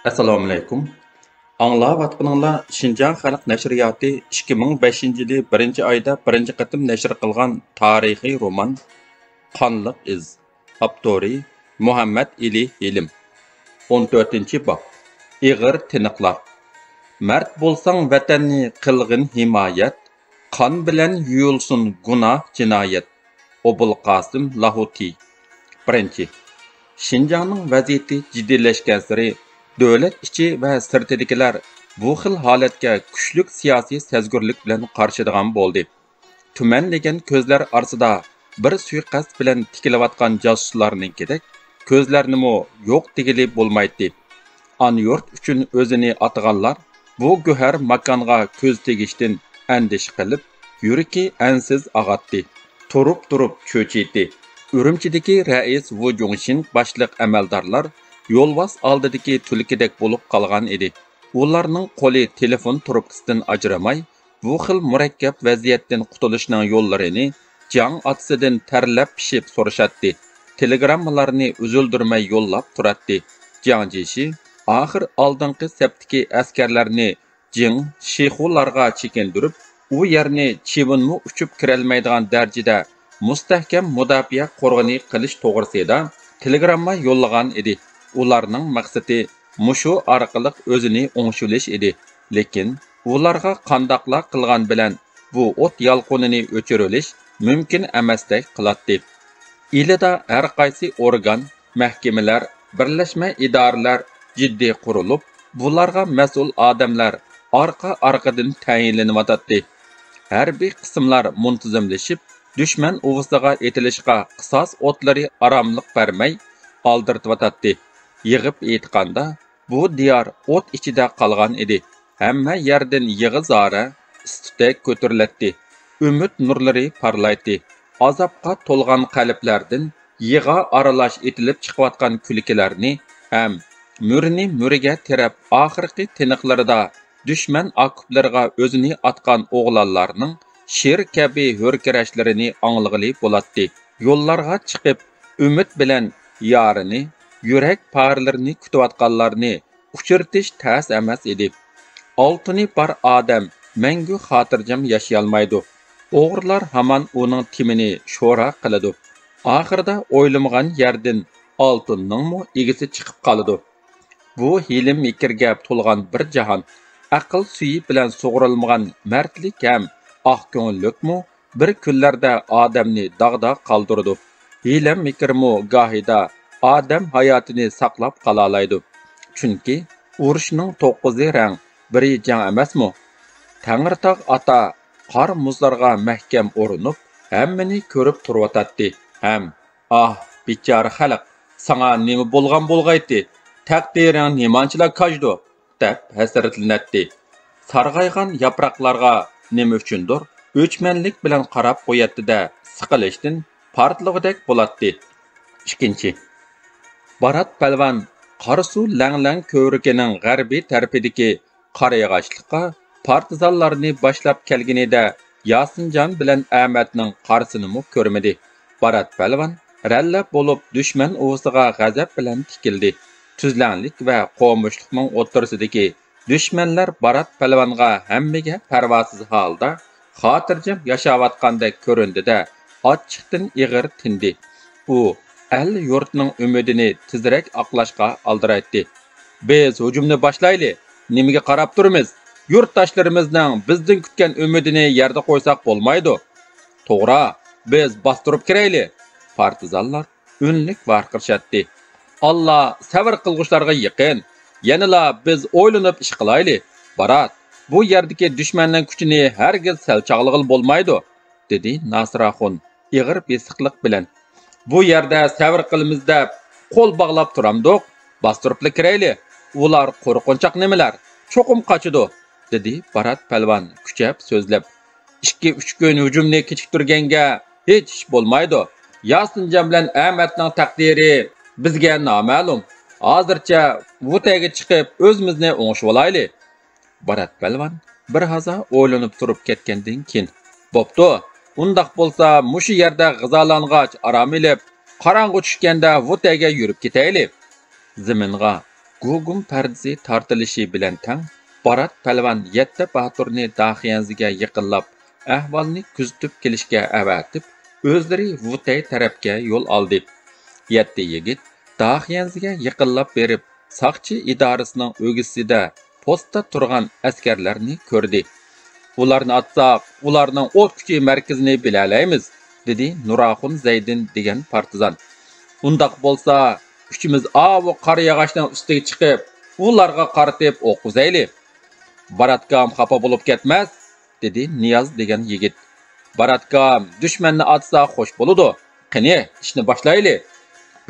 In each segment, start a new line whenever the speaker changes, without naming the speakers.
Assalomu alaykum. Anglayotganinglar Şinjan Xalq Nashriyoti 2005-yili 1-oyda birinchi qatim nashr qilgan tarixiy roman Qonliq iz. Avtori Muhammad Ali Hilim. 14-bob. Ig'ir tiniqlar. Mard bo'lsang vatanni qilg'in himoyat, qon bilan yuyulsin gunoh jinoyat. Obul Qasim Lahuti. 1. Şinjanning vaziyati jiddiylashgan sari davlat ichi va sirtidagilar bu xil holatga kuchli siyosiy sezgurlik bilan qarshiladigan bo'ldi. Tuman degan ko'zlar orasida bir suiqasd bilan tikilayotgan josuslarninkidek ko'zlarnimi yo'q degili bo'lmaydi. An yurt uchun o'zini ataganlar bu go'har makonga ko'z tegishdan andish qilib, yuriki ansiz ag'atdi. Turib cho'chiydi. Urumchidagi rais Wu Jongshin boshliq amaldorlar yo'lvos oldidagi tulkidek bo'lib qolgan edi. Ularning qo'li telefon trubkasidan ajramay, bu xil murakkab vaziyatdan qutulishning yo'llarini jang otisidan tarlab pishib so'rashatdi. Telegrammalarni uzildirmay yo'llab turatdi. Jangjishi oxir oldingi saptiki askarlarni jing shexularga chekindirib, u yerni chivunmu uchib kirolmaydigan darajada mustahkam mudofaa qo'rg'ini qilish to'g'risida telegramma yo'llagan edi. Ularning maqsadi mushu orqali o'zini o'ngshilish edi. Lekin ularga qandoqla qilgan bilan bu o't yalqonini o'chirilish mumkin emasdek qiladi. Ilida har qaysi organ, mahkamalar, birlashma idoralar jiddiy qurilib, bularga mas'ul odamlar orqa-orqadan tayinlanadi. Harbiy qismlar muntazamlashib, dushman uvusiga etilishga qisos o'tlari aromlik bermay oldirtvatadi. Yig'ib aytganda, bu diyor o't ichida qolgan edi. Hamma yerdan yig'i-zora istidak ko'tariladi. Umid nurlari parlaydi. Azobga to'lgan qalblardan yig'a aralash etilib chiqayotgan kulkilarni ham muriga terab oxirgi tiniqlarida dushman okuplariga o'zini atgan o'g'lonlarning sher kabi hurkirashlarini anglag'ili bo'ladi. Yo'llarga chiqib umid bilan yorini yurak parlarini kutayotganlarni uchirtish tas emas edi. Oltini bar odam mangu xotirjam yashayolmaydi. O'g'rilar hamon uning timini sho'ra qiladi. Oxirida o'ylamagan yerdan oltinning egisi chiqib qoladi. Bu hilim mikirga to'lgan bir jahon, aql suyi bilan sug'urilmagan mardlik ham oq ko'ngillikmi bir kunlarda odamni dog'da qoldirdi. Hilim mikirmu gohida odam hayotini saqlab qolalaydi. Chunki urushning 9 rang biri jang emasmi? Tangirtog' ata qor muzlarga mahkam o'rinib, hammani ko'rib turayotdi. Ham, bechora xalq, sana nima bo'lgan bo'lg'aydi? Taqdiring nimanchilar kajdi? Deb hasratlanadi. Sarg'aygan yaproqlarga nima uchundir o'chmanlik bilan qarab qo'yatdi-da, siqilishdan partlig'idek bo'ladi. 2. Barat palvan Qarsu Langlang ko'rikining g'arbiy tarafidagi qarayag'ashliqqa partizanlarni boshlab kelganida Yasinjon bilan Ahmadning qarsini ko'rmadi. Barat palvan rallab bo'lib dushman uvusiga g'azab bilan tikildi. Tuzlanlik va qo'mishlikning o'rtasidagi dushmanlar Barat palvonga hammaga parvosiz holda xotirjam yashayotgandek ko'rindi-da, ochiqdan ig'ir tindi. U el yurtning umidini tezroq oqlashga aldiraydi. Biz hujumni boshlayli. Nimaga qarab turamiz? Yurtdoshlarimizning bizdan kutgan umidini yerda qo'ysak bo'lmaydi. To'g'ri, biz bostirib kirayli. Partizanlar unlik varqirshadi. Allah sabr qilg'uchlarga yaqin. Yanala biz o'ylanib ish qilayli. Barat, bu yerdagi dushmanning kuchini hargiz salchog'lig'il bo'lmaydi, dedi Nasraxon ig'ir besiqlik bilan. Bu yerda sabr qilamiz deb qo'l bog'lab turamdiq. Bostirib kirayli. Ular qo'rqinchoq nimalar? Cho'qim qochidi, dedi Barat palvon kuchab so'zlab. 2-3 kun hujumni kechiktirganga hech ish bo'lmaydi. Yasinjon bilan Ahmadning taqdiri bizga noma'lum. Hozircha vutaga chiqib o'zimizni o'ngishib olayli. Barat palvon bir haza o'ylanib turib ketgandan keyin, "Bo'pti, undaq bo'lsa, mushu yerda g'izolang'ach aram ilib, qorong'u tushganda vutaga yurib ketayli." Ziminga Gugum pardisi tartilishi bilan tang Barat palvan 7 baturni daxiyanziga yaqinlab, ahvolni kuzatib kelishga avatib, o'zlari Vutay tarafga yo'l oldi. 7 yigit daxiyanziga yaqinlab berib, saqchi idorasining o'gisida postda turgan askarlarni ko'rdi. Ularni atsaq, ularning o't kuchi markazini bilalaymiz, dedi Nuraxun Zaydin degan partizan. Undaq bo'lsa, uchimiz bu qora yog'ochning ustiga chiqib, ularga qaratib o'q uzayli. Baratkam xafa bo'lib ketmaz, dedi Niyoz degan yigit. Baratkam dushmanni atsa xo'sh bo'ladi. Qani, ishni boshlayli.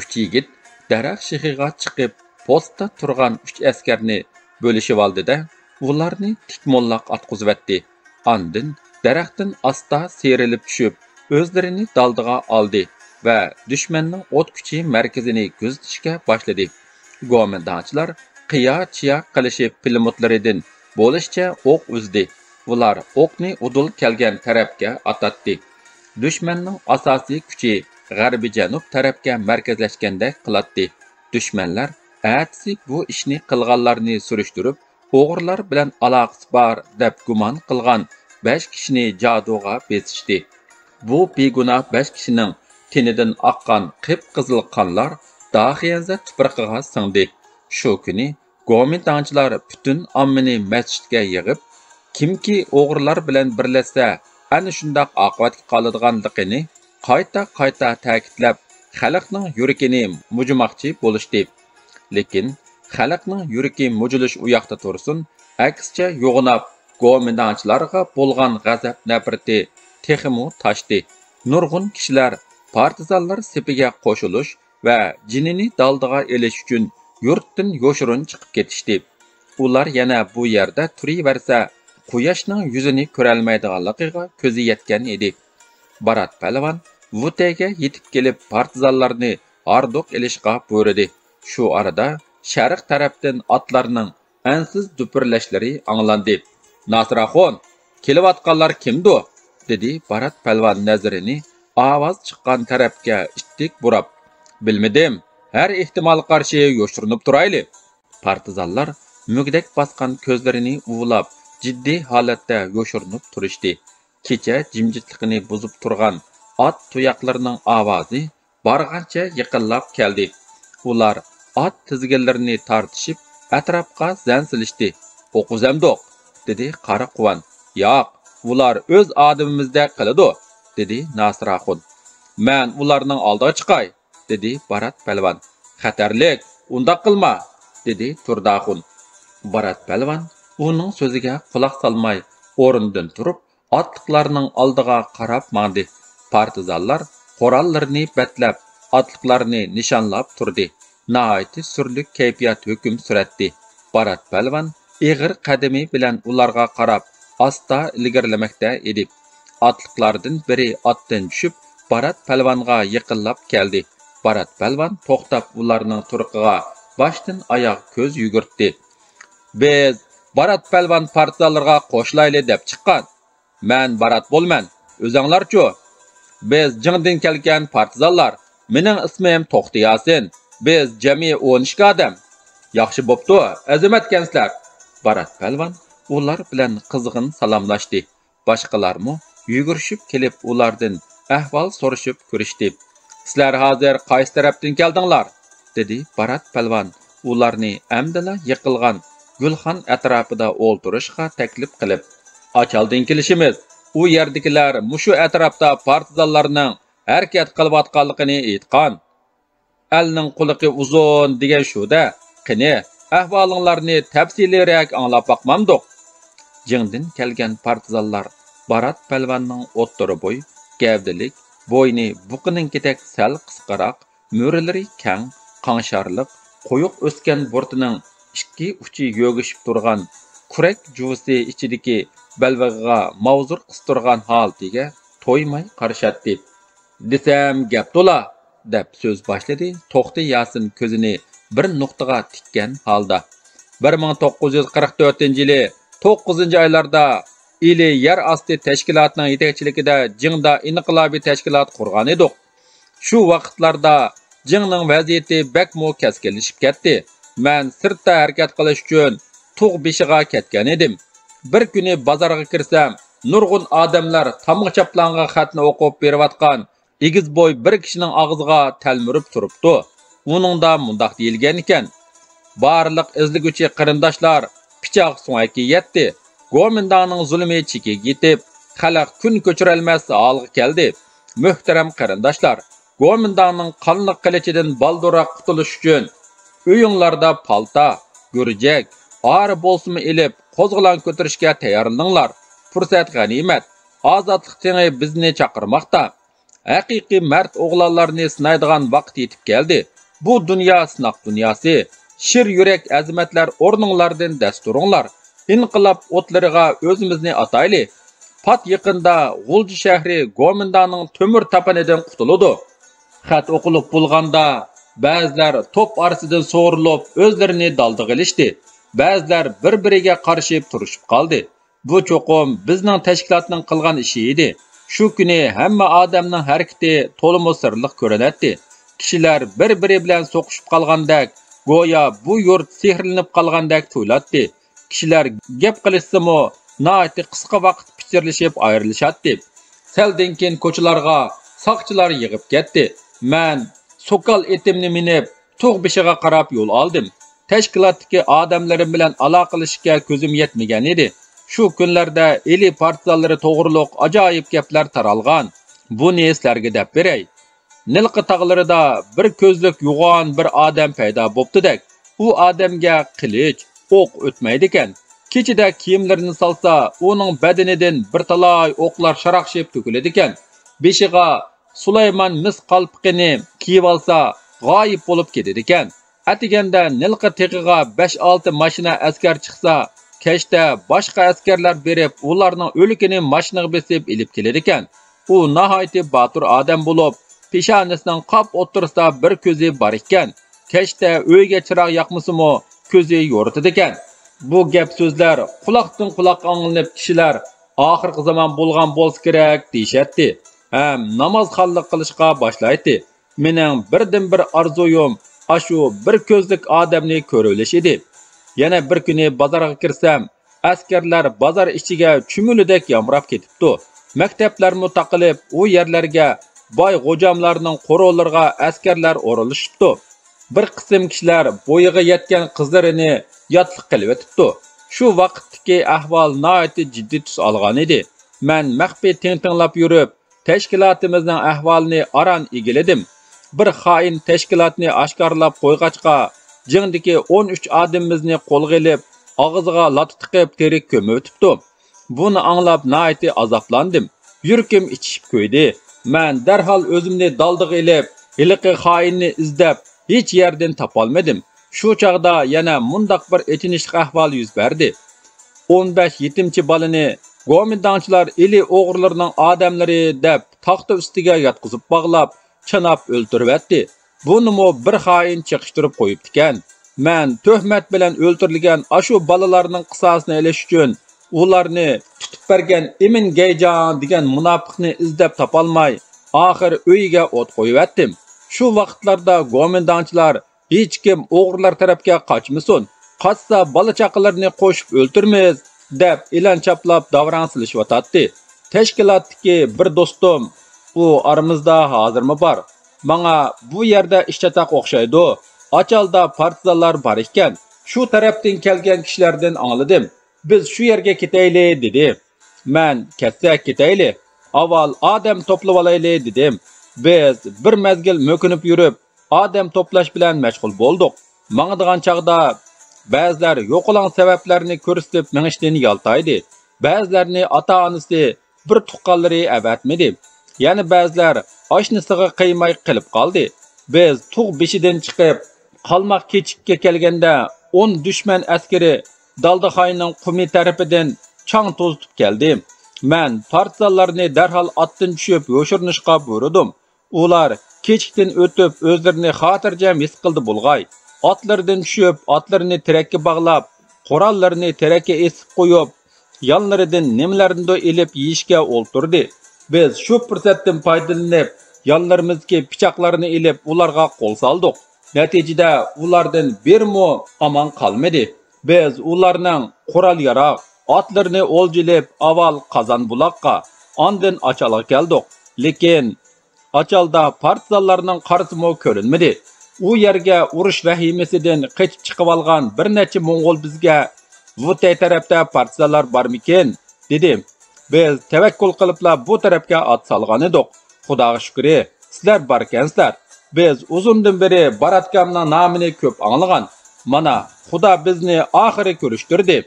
3 yigit daraxt shixiga chiqib, postda turgan 3 askarni bo'lishib oldi-da, ularni tikmonlaq atqizib Andin daraxtdan asta serilib tushib, o'zlarini daldiga oldi va dushmanning o't kuchi markazini kuzatishga boshladi. Go'mandonchilar qiya-chiya qilishib pulemotlaridan bo'lishcha o'q uzdi. Ular o'qni udul kelgan tarafga atatdi. Dushmanning asosiy kuchi g'arbiy janub tarafga markazlashgandek qiladi. Dushmanlar atsi bu ishni qilganlarni surishtirib, o'g'irlar bilan aloqasi bor deb gumon qilgan 5 kishini jaduga besishdi. Bu begunoh 5 kishining tenidan oqqan qip-qizil qonlar daxiyanza tuproqiga singdi. Shu kuni Go'mindonchilar butun ommani masjidga yig'ib, kimki o'g'irlar bilan birlashsa, ana shundoq oqibatga qoladiganligini qayta ta'kidlab, xalqning yuragini mujmoqchi bo'lishdi. Lekin xalqning yuragi mujilish u yoqda tursin, aksicha yo'g'inab, Go'mindonchilarga bo'lgan g'azab nafrati texmu tashdi. Nurg'un kishilar partizanlar sepiga qo'shilish va jinini daldiga elish uchun yurtdan yo'shirin chiqib ketishdi. Ular yana bu yerda turaversa, quyoshning yuzini ko'rolmaydiganligiga ko'zi yetgan edi. Barat palvan Vutayga yetib kelib partizanlarni ardoq elishga buyurdi. Shu arada sharq tarafdan otlarning ansiz duprlashlari anglandi. Nasraxon, kelayotganlar kimdi? Dedi Barat palvan nazarini ovoz chiqqan tarafga ittik burab. Bilmadim. Her ihtimal qarshi yo'shirinib turayli. Partizanlar mugdak basqan ko'zlarini uvlab, jiddiy holatda yo'shirinib turishdi. Kecha jimjitligini buzib turgan ot tuyoqlarining ovozi bargancha yaqinlab keldi. Ular ot tizginlarini tortishib, atrofga zan silishdi. O'qizamdoq, dedi qari quvan. Yo'q, ular o'z odamimizda qiladi, dedi Nasraxon. Men ularning oldiga chiqay, dedi Barat palvan. Xatarlik, unda qilma, dedi Turdaxun. Barat palvan uning so'ziga quloq solmay, o'rnidan turib, otliqlarning oldiga qarab mandi. Partizanlar qorallarini batlab, otliqlarni nishonlab turdi. Nihoyat surlik kayfiyat hukm suratdi. Barat palvan ig'ir qadami bilan ularga qarab, asta ilgirlamoqda edi. Otliqlardan biri otdan tushib, Barat palvonga yaqinlab keldi. Barat palvon to'xtab ularning turqiga boshdan oyoq ko'z yugurtdi. Biz Barat palvon partizanlarga qo'shlayli deb chiqqan. Men Barat bo'lman. O'zinglar-chi? Biz jingdan kelgan partizanlar. Mening ismim To'xti Yasin. Biz jami 12 odam. Yaxshi bo'pti, azamatkansizlar. Barat palvon ular bilan qizg'in salomlashdi. Boshqalarmi yugurishib kelib ulardan ahvol so'rashib ko'rishdi. Sizlar hozir qaysi tarafdan keldinglar? Dedi Barat palvon ularni amdala yiqilgan gulxon atrofida o'ltirishga taklif qilib. Achaldan kelishimiz. U yerdagilar mushu atrofda partizanlarning harakat qilayotganligini aytgan. Elning quliqi uzun degan shu-da. Qani, ahvolinglarni tafsiliyroq anglab boqmamdiq. Jingdan kelgan partizanlar Barat palvonning o'ttiri bo'y, gavdalik, bo'yni buqininkidak sal qisqaroq, mo'rilari kang, qangsharliq, qo'yiq o'sgan burtining ikki uchi yo'gishib turgan, kurak juvisi ichidagi balvag'iga mavzur qistirgan holatiga to'ymay qarashatdi. Desam gap to'la, deb so'z boshladi. To'xti Yasin ko'zini bir nuqtaga tikkan holda. 1944-yili 9-oylarda ili yer osti tashkilotining yetakchiligida Jingda inqilobiy tashkilot qurgan edik. Shu vaqtlarda Jingning vaziyati bakmo keskinlashib ketdi. Men sirtda harakat qilish uchun tug' beshiga ketgan edim. Bir kuni bozorga kirsam, nurg'un odamlar tamg'i chaplangan xatni o'qib berayotgan egiz bo'y bir kishining og'ziga talmurib turibdi. Uningda mundaq deyilgan ekan: barliq izliguchi qarindoshlar pichoq so'ngaki yetdi. Gomindaning zulmi chekiga yetib, xalq kun ko'chirolmas holga keldi. Muhtaram qarindoshlar, Gomindaning qonli qilichidan baldurroq qutulish uchun uyinglarda palta, gurjak, ori bo'lsimi ilib, qo'zg'alon ko'tarishga tayyorlaninglar. Fursat g'animat. Ozodlik tengi bizni chaqirmoqda. Haqiqiy mard o'g'lonlarni sinaydigan vaqt yetib keldi. Bu dunyo sinoq dunyosi. Shir yurak azimatlar o'rninglardan dasturinglar. İnqilab o'tlariga o'zimizni atayli. Pat yaqinda G'ulji shahri Gomindaning temir tapanidan qutuladi. Xat o'qilib bo'lganda ba'zilar top orasidan so'rilib o'zlarini dalda qilishdi. Ba'zilar bir-biriga qarshib turishib qoldi. Bu cho'qim bizning tashkilotning qilgan ishi edi. Shu kuni hamma odamning harakati to'liq sirliq ko'rinadi. Kishilar bir-biri bilan so'qishib qolgandek, go'yo bu yurt sehrlanib qolgandek tuyuladi. Kishilar gap qilishsa-mu, noiti qisqa vaqt pichirlashib ayrilishadi. Seldan keyin ko'chalarga soqchilar yig'ib ketdi. Men so'kal etimni minib, tug' beshiga qarab yo'l oldim. Tashkilotdagi odamlarim bilan aloqalashishga ko'zim yetmagan edi. Shu kunlarda eli partizanlari to'g'riliq ajoyib gaplar taralgan. Buni sizlarga deb beray. Nilqi tog'larida bir ko'zlik yo'g'on bir odam paydo bo'pti-dak. U odamga qilich, o'q o'tmaydi ekan. Kechida kiyimlarini solsa, uning badanidan bir talay o'qlar sharaqshib to'kiladi ekan. Beshiga Sulaymon mis qalpiqini kiyib olsa, g'oyib bo'lib ketadi ekan. Atiganda Nilqi teqiga 5-6 mashina askar chiqsa, kechda boshqa askarlar berib, ularning o'likini mashinaga besib ilib kelar ekan. U nihoyatda botur odam bo'lib, peshonasining qop o'tirsida bir ko'zi bor ekan. Kechda uyga chiroq yoqmasa-mu, ko'zi yo'ritadi ekan. Bu gap so'zlar quloqdan quloqqa anglanib, kishilar oxirgi zamon bo'lgan bo'lsa kerak deyshadi. Ham namozxonlik qilishga boshlaydi. Mening birdan bir orzuyim ashu bir ko'zlik odamni ko'rilish edi. Yana bir kuni bozorga kirsam, askarlar bozor ichiga chumulidek yamrab ketibdi. Maktablarmi taqilib, u yerlarga boy g'ojamlarning qo'rovlariga askarlar o'rilishibdi. Bir qism kishilar bo'yiga yetgan qizlarini yotliq qilib o'tibdi. Shu vaqtdagi ahvol nihoyatda jiddiy tus olgan edi. Men maxfiy tinglab yurib, tashkilotimizning ahvolini aran egiladim. Bir xoin tashkilotni oshkorlab qo'yg'achqa, jingdagi 13 odamimizni qo'lga olib, og'ziga lat tiqib terik ko'mib o'tibdi. Buni anglab nihoyatda azoblandim. Yurkim ichishib qo'ydi. Men darhol o'zimni daldiga ilib, iliqi xoinni izlab hech yerdan topolmadim. Shu chaqda yana mundaq bir etinishli ahvol yuz berdi. 15 yetimchi balani Gomindachilar eli o'g'irlarining odamlari deb taxta ustiga yotqizib bog'lab, chanab o'ltiribdi. Bunimi bir xoin chiqishtirib qo'yibdi ekan. Men tuhmat bilan o'ltirilgan ashu balalarning qisosini olish uchun ularni tutib bergan Emin Gayjon degan munofiqni izlab topolmay, oxir uyiga o't qo'yibdim. Shu vaqtlarda Gomindachilar hech kim o'g'irlar tarafga qochmasin, qochsa bola chaqalarni qo'shib o'ltirmiz deb e'lon chaplab davron silishyotdi. Tashkilotdagi bir do'stim, u aramizda hozirmi bor. Menga bu yerda ishchataq o'xshaydi. Achalda partizanlar bor ekan. Shu tarafdan kelgan kishilardan angladim. Biz shu yerga ketayli dedi. Men ketsak ketayli. Avval odam to'plab olayli dedim. Biz bir mezgil mo'kinib yurib, odam to'plash bilan mashg'ul bo'ldik. Mangdigan chaqda ba'zilar yo'qolan sabablarni ko'rsatib mengishdan yaltaydi. Ba'zilarni ota-onasi bir tuqqanlari avatmadi. Yani ba'zilar oshnasiga qiymay qilib qoldi. Biz tug' beshidan chiqib, qalmoq kechikka kelganda 10 dushman askari Daldaxoyning qumi tarafidan chang to'zitib keldi. Men partizanlarni darhol otdan tushib yo'shirinishga buyurdim. Ular kechikdan o'tib o'zlarini xotirjam his qildi bo'lg'ay. Otlardan tushib, otlarini terakka bog'lab, qurollarni terakka esib qo'yib, yonlaridan nimalarni ilib yeyishga o'ltirdi. Biz shu fursatdan foydalanib, yonlarimizdagi pichoqlarni ilib ularga qo'l soldik. Natijada ulardan birmo aman qolmadi. Biz ularning qurol-yarog, otlarini o'ljilib, avval Qozonbuloqqa, ondan Achalga keldik. Lekin Achalda partizanlarning qarsimi ko'rinmadi. U yerga urush vahimasidan qochib chiqib olgan bir necha Mo'ng'ul bizga "Vutay tarafda partizanlar bormikin?" dedi. Biz tavakkul qilibla bu tarafga ot solgan edik. Xudoga shukri, sizlar borkansizlar. Biz uzundan beri Baratkamning nomini ko'p anglagan. Mana Xudo bizni oxiri ko'rishtirdi.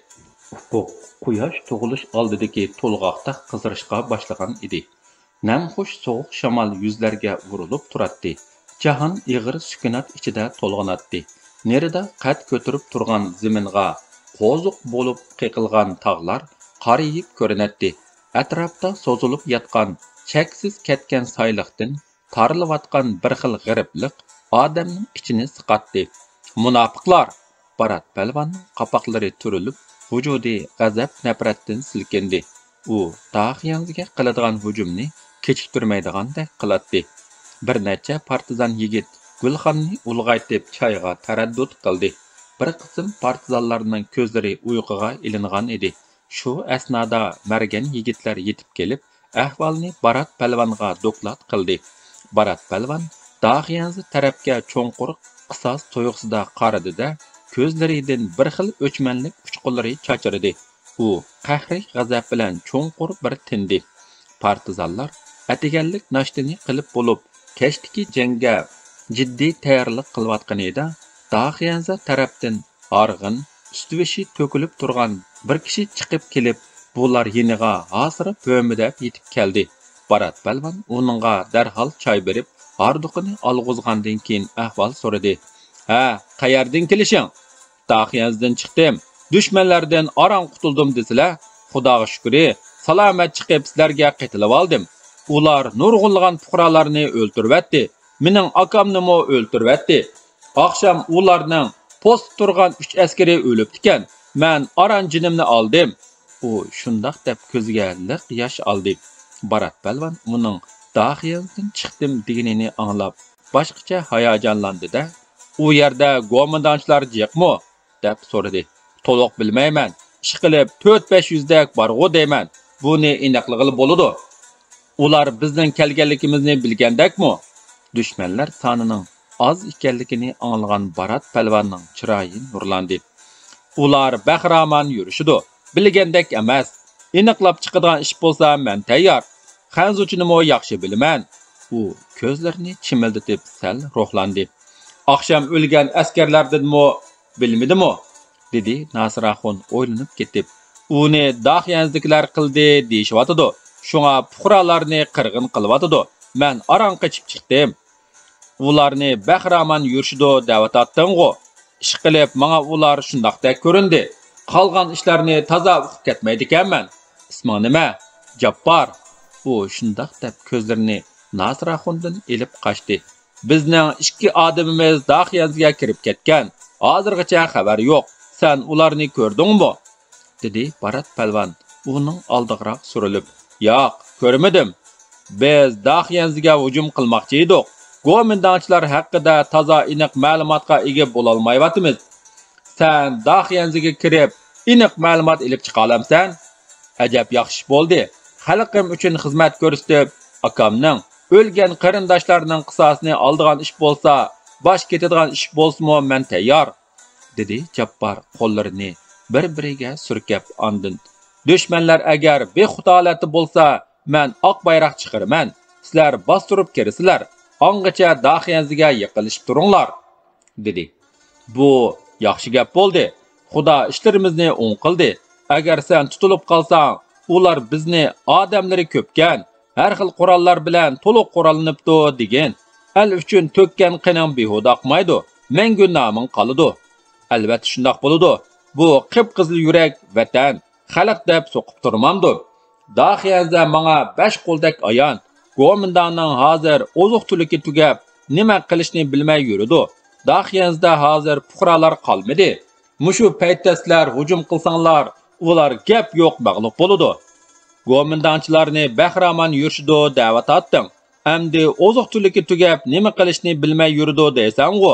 Ufuk quyosh tug'ilish oldidagi to'lg'oqda qizirishga boshlagan edi. Namxush sovuq shamol yuzlarga urilib turardi. Jahon ig'ir sukunat ichida to'lg'anatdi. Nerida qad ko'tarib turgan zaminga qo'ziq bo'lib qiqilgan tog'lar qariyib ko'rinatdi. Atrofda so'zilib yotgan, cheksiz ketgan sayliqdan tarilayotgan bir xil g'ariblik odamning ichini siqatdi. Munofiqlar! Barat palvonning qapoqlari turilib, vujudi g'azab nafratdan silkindi. U Daxiyanziga qiladigan hujumni kechiktirmaydigandek qiladi. Bir necha partizan yigit Gulxonni ulg'aytib choyga taraddud qildi. Bir qism partizanlarning ko'zlari uyquga ilingan edi. Shu asnoda margan yigitlar yetib kelib, ahvolni Barat palvonga doklad qildi. Barat palvon Daxiyanzi tarafga cho'nqur qisos to'yqsida qaradi-da, ko'zlaridan bir xil o'chmanlik uchqunlari chachirdi. U qahri g'azab bilan cho'nqur bir tindi. Partizanlar atiganlik nashtini qilib bo'lib, keshdiki jangga jiddiy tayyorlik qilayotgan edi. Daxiyanzi tarafdan arg'in, ustivishi to'kilib turgan bir kishi chiqib kelib, bular yeniga hozir bo'midab yetib keldi. Barat palvon uningga darhol choy berib, arduqini olg'izgandan keyin ahvol so'radi. "Ha, qayerdan kelishing?" "Daxiyanzdan chiqdim. Dushmanlardan aron qutuldim desizlar. Xudoga shukri, salomat chiqib sizlarga qaytilib oldim. Ular nurg'unlagan fuqarolarni o'ltiribdi. Mening akamnimi o'ltiribdi. Oqshom ularning post turgan 3 askari o'libdi-kan. Men aron jinimni oldim." U shundoq deb ko'ziga liq yosh oldi. Barat palvon uning Daxiyanzdan chiqdim deganini anglab, boshqacha hayajonlandi-da. "U yerda qo'mondonchilar jiqmi?" deb so'radi. "To'liq bilmayman. Ishqilib 4-500 dak borg'u deyman. Buni aniqlig'i bo'ladi. Ular bizning kelganligimizni bilgandakmi?" Dushmanlar sonining oz ekanligini anglagan Barat palvonning chiroyi nurlandi. "Ular bahramon yurishidi. Bilgandek emas. Aniqlab chiqadigan ish bo'lsa, men tayyor. Xanzuchinimi yaxshi bilaman." U ko'zlarini chimildatib sal ruhlandi. "Oqshom o'lgan askarlardanmi bilmadimi?" dedi Nasiraxon o'ylanib ketib. "Uni Daxiyanzliklar qildi deyishyotidi. Shunga fuqarolarni qirg'in qilyotidi. Men aron qochib chiqdim. Ularni bahramon yurishidi da'vatatding'u. Ish qilib, menga ular shundoqdek ko'rindi. Qolgan ishlarni toza o'qib ketmaydi ekanman. Isming nima?" "Jabbor." U shundoq deb ko'zlarini Nasiraxondan elib qochdi. "Bizning 2 odamimiz Daxiyanzga kirib ketgan. Hozirgacha xabar yo'q. Sen ularni ko'rdingmi?" dedi Barat palvon uning oldiroq surilib. "Yo'q, ko'rmadim. Biz Daxiyanzga hujum qilmoqchi edik. Qo'mondonchilar haqida toza aniq ma'lumotga ega bo'la olmayapmiz. Sen Daxiyanzga kirib, aniq ma'lumot olib chiqa olamsan? Ajab yaxshi bo'ldi. Xalqim uchun xizmat ko'rsatib, akamning o'lgan qarindoshlarining qisosini oldigan ish bo'lsa, bosh ketadigan ish bo'lsa-mo men tayyor." dedi Jabbor qo'llarini bir-biriga surkab andin. "Dushmanlar agar bexutolatli bo'lsa, men oq bayroq chiqaraman. Sizlar bostirib kirsizlar. Ongacha Daxiyanziga yiqilishib turinglar." dedi. "Bu yaxshi gap bo'ldi. Xudo ishlarimizni o'ng qildi. Agar sen tutilib qolsang, ular bizni odamlari ko'pkan, har xil qurollar bilan to'liq qurollanibdi degan. El uchun to'kkan qining behuda oqmaydi. Mengu noming qoladi. Albatta shundoq bo'ladi. Bu qip-qizil yurak vatan, xalq deb so'qib turmamdi. Daxiyanza menga 5 qo'ldak ayon. Qo'mondonning hozir oziq-tuliki tugab, nima qilishni bilmay yuridi. Daxiyanzda hozir fuqarolar qolmadi. Mushu paytda sizlar hujum qilsanglar, ular gap yo'q mag'lub bo'ladi. Qo'mondonchilarni bahramon yurishidi da'vat atding. Endi oziq-tuliki tugab, nima qilishni bilmay yuridi deysan-ku.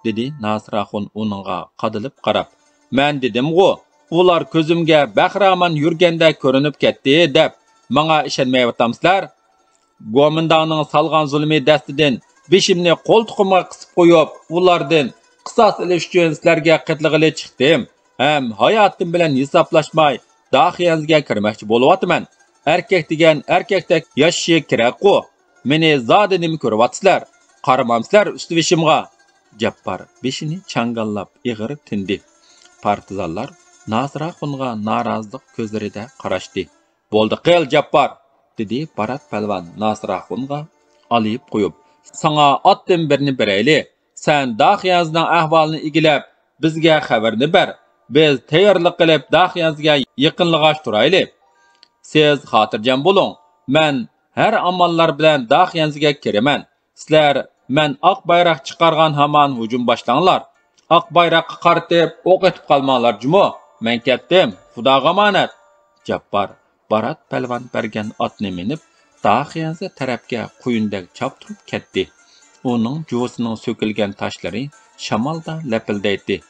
dedi Nasıraxun onunğa qadılıp qarab. "Men dedim-go, ular közümge bahraman yurgende görünüp ketdi dep, manga işenmeýatamsızlar. Gomindanın salgan zulmi dästiden beşimni koltuğuma qısıp qoyup, ulardan qısas iliş üçün sizlerge qıtlıqılı çıktım. Hem hayatım bilen hesaplaşmay, dahiyanızga kirmekçi boluwatyman. Erkek degen erkekdek yaşaşı kirek-go. Meni zadenim körüwatsızlar. Qaramamsızlar üstüvişimga." Jappar beşini çangallap ýygyryp tindi. Partizanlar Nasıraxunga narazlyk közleride qaraşdy. "Boldy qel Jappar," dedi Barat palvan Nasıraxunga alyp qoyup. "Saňa atdan birini bereyli. Sen dahyaznyň ahwalyny igilep bizge haberini ber. Biz taýýarlyk qılıp dahyazga ýakynlygaş turayly. Siz hatirjam boluň. Men her amallar bilen dahyazga kiremen. Sizler men ak bayrak çıkargan haman hücum başlaňlar. Ak bayrakka qartyp ok etip kalmaňlar jumo. Men ketdim. Hudaga amanet." Jappar Barat palvan bergen atny minip dahyazı tarapga quýundek çaptyryp ketdi. Onun jowysynyň sökülgen taşlary şamalda lepildeýdi.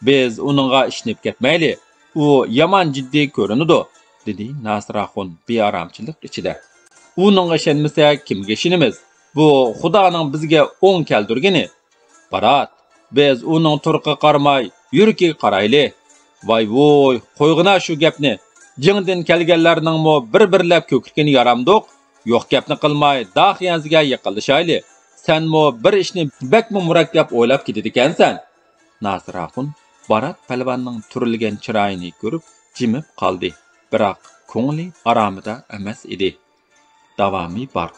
"Biz onunğa işinip ketmäýli. O yaman jiddi görünüdi," dedi Nasıraxun beýaramçylyk içinde. "Onunğa işenmesek kimge işinimiz? Bu Hudanyň bizge oň keldirgeni. Barat, biz onun turqy qarmay, yürki qaraýly. Vay voy, qoýgyna şu gepni. Jiňden kelgenleriniň mo bir-birlep kökürkeni yaramdyk. Ýok gepni qılmay, dahyazga ýakynlaşaýly. Sen mo bir işni bekmi murakkap oýlap gidedikensen." Nasıraxun Barat palwanyň türilgen çyraýyny görüp jimip qaldy. Birak koňly aramyda emas idi. Dawamy bar.